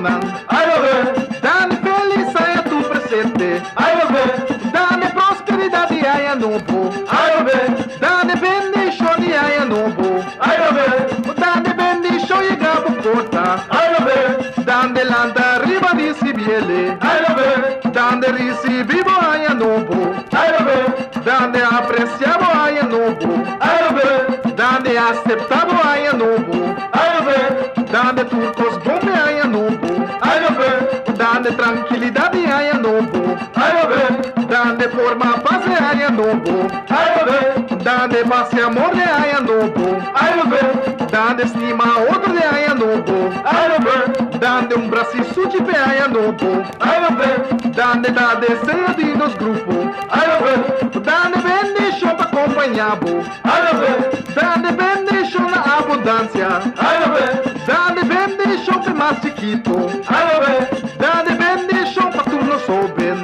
missionan. Dane feliz aia tu presente. Dane prosperidade aia novo. Dane bendición aia novo. Dane bendición e gabo porta. Dane landa riba risibiele. Dane risibivo aia novo. Dane apreciavo aia novo. Dane aceptavo aia novo. Dane turcos bombe aia novo. Dane tranquilidade aia novo. Dane forma paz aia novo. Dane paz e amor aia novo. Dane estima outro aia novo. Dane braço suci aia novo. Dane desejo de nos grupos. Dane bendição para acompanhar-vos. Dane bendição na abundância. Dane bendição para mais chiquito. Dane bendição para tu nos ouvir.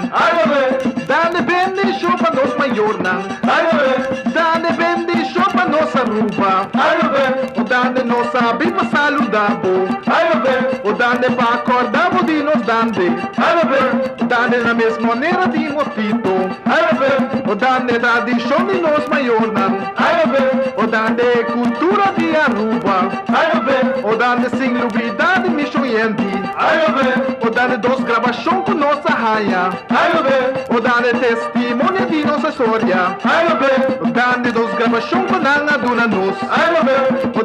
Dane bendição para nós maior não. Dane bendição para nossa ruba. Dane nossa vida saludável. Dane para acordar de nos dande. Dane na mesma maneira de motito. Dane tradição de nos maior não. Dane cultura de Aruba. Dane singularidade missionendi. Dane dos gravação com nossa raia. Dane testemunho de nossa história. Dane dos gravação com nanga duna nos.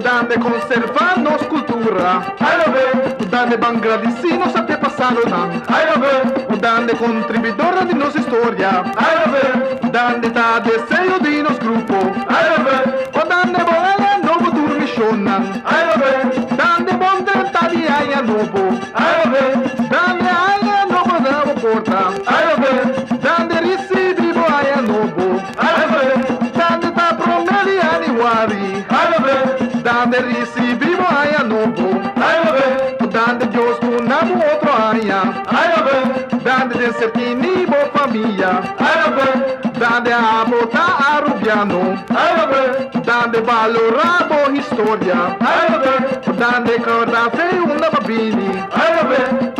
Dane conservar nossa cultura. Dane bangladesi nos até passado não. Dane contribuidora de nossa história. Dane tá desejo de nos grupo. Dane boa novo durmishona. Dane bom vontade aia novo. Dane aia novo porta. Dane recibo aia novo. Dane tá promeli aniwari. Dane recibo aia novo. Dane Deus tu namo outro aia. Dane de certini bo família. Dane amo ta arubiano. Dane valorar bo história. Dane corda feio na babini.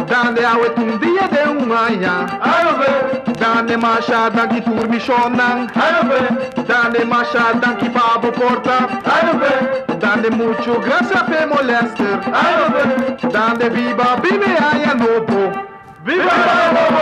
Dane awet dia de aia. Dane machada que turmichonan. Dane machada que babo porta. Dane mucho graça pe molester. Dane viva vive aia novo. Viva!